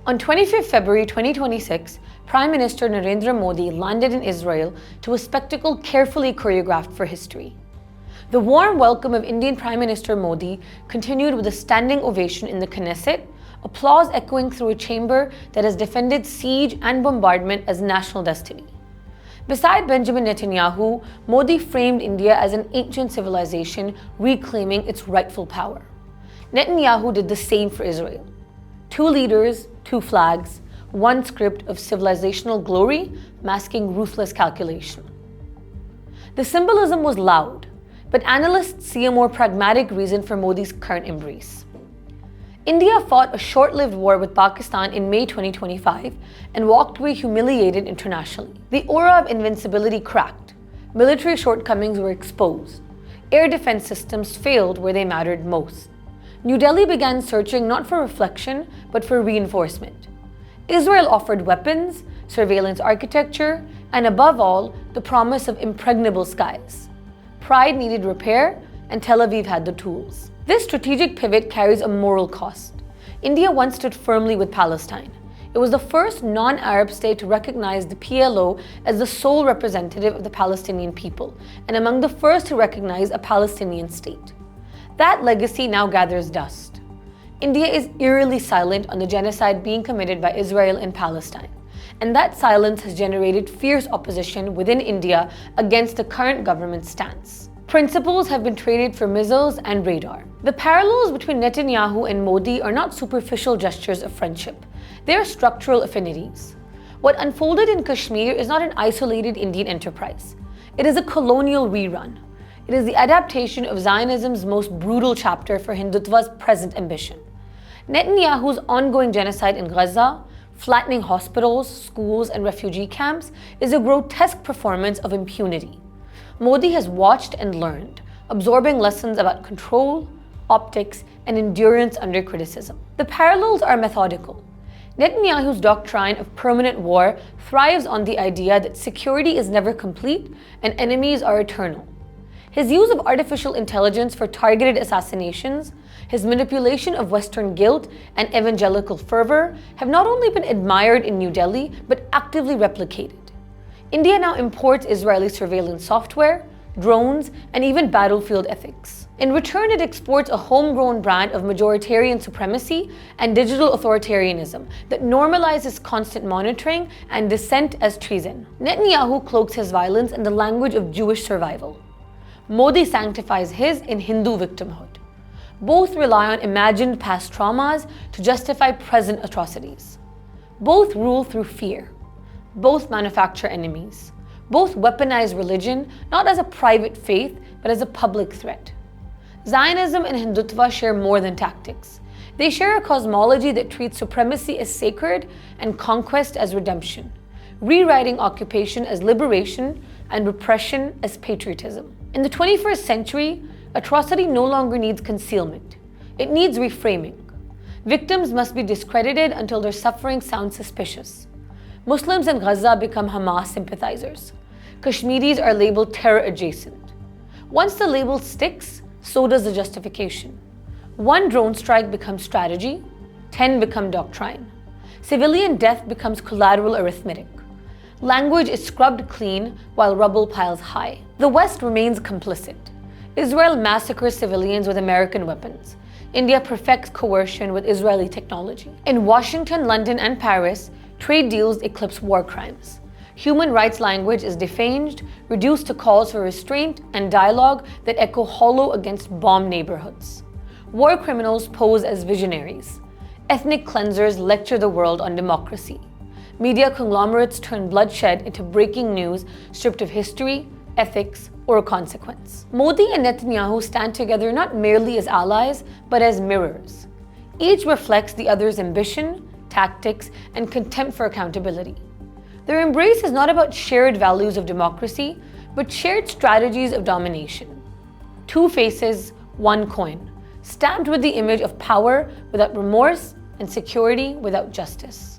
On 25 February 2026, Prime Minister Narendra Modi landed in Israel to a spectacle carefully choreographed for history. The warm welcome of Indian Prime Minister Modi continued with a standing ovation in the Knesset, applause echoing through a chamber that has defended siege and bombardment as national destiny. Beside Benjamin Netanyahu, Modi framed India as an ancient civilization reclaiming its rightful power. Netanyahu did the same for Israel. Two leaders, two flags, one script of civilizational glory masking ruthless calculation. The symbolism was loud, but analysts see a more pragmatic reason for Modi's current embrace. India fought a short-lived war with Pakistan in May 2025 and walked away humiliated internationally. The aura of invincibility cracked. Military shortcomings were exposed. Air defense systems failed where they mattered most. New Delhi began searching not for reflection, but for reinforcement. Israel offered weapons, surveillance architecture, and above all, the promise of impregnable skies. Pride needed repair, and Tel Aviv had the tools. This strategic pivot carries a moral cost. India once stood firmly with Palestine. It was the first non-Arab state to recognize the PLO as the sole representative of the Palestinian people, and among the first to recognize a Palestinian state. That legacy now gathers dust. India is eerily silent on the genocide being committed by Israel in Palestine, and that silence has generated fierce opposition within India against the current government's stance. Principles have been traded for missiles and radar. The parallels between Netanyahu and Modi are not superficial gestures of friendship. They are structural affinities. What unfolded in Kashmir is not an isolated Indian enterprise. It is a colonial rerun. It is the adaptation of Zionism's most brutal chapter for Hindutva's present ambition. Netanyahu's ongoing genocide in Gaza, flattening hospitals, schools, and refugee camps, is a grotesque performance of impunity. Modi has watched and learned, absorbing lessons about control, optics, and endurance under criticism. The parallels are methodical. Netanyahu's doctrine of permanent war thrives on the idea that security is never complete and enemies are eternal. His use of artificial intelligence for targeted assassinations, his manipulation of Western guilt and evangelical fervor have not only been admired in New Delhi, but actively replicated. India now imports Israeli surveillance software, drones, and even battlefield ethics. In return, it exports a homegrown brand of majoritarian supremacy and digital authoritarianism that normalizes constant monitoring and dissent as treason. Netanyahu cloaks his violence in the language of Jewish survival. Modi sanctifies his in Hindu victimhood. Both rely on imagined past traumas to justify present atrocities. Both rule through fear. Both manufacture enemies. Both weaponize religion not as a private faith, but as a public threat. Zionism and Hindutva share more than tactics. They share a cosmology that treats supremacy as sacred and conquest as redemption, rewriting occupation as liberation and repression as patriotism. In the 21st century, atrocity no longer needs concealment. It needs reframing. Victims must be discredited until their suffering sounds suspicious. Muslims in Gaza become Hamas sympathizers. Kashmiris are labeled terror adjacent. Once the label sticks, so does the justification. One drone strike becomes strategy, 10 become doctrine. Civilian death becomes collateral arithmetic. Language is scrubbed clean while rubble piles high. The West remains complicit. Israel massacres civilians with American weapons. India perfects coercion with Israeli technology. In Washington, London, and Paris, trade deals eclipse war crimes. Human rights language is defamed, reduced to calls for restraint and dialogue that echo hollow against bombed neighborhoods. War criminals pose as visionaries. Ethnic cleansers lecture the world on democracy. Media conglomerates turn bloodshed into breaking news stripped of history, ethics, or consequence. Modi and Netanyahu stand together not merely as allies, but as mirrors. Each reflects the other's ambition, tactics, and contempt for accountability. Their embrace is not about shared values of democracy, but shared strategies of domination. Two faces, one coin, stamped with the image of power without remorse and security without justice.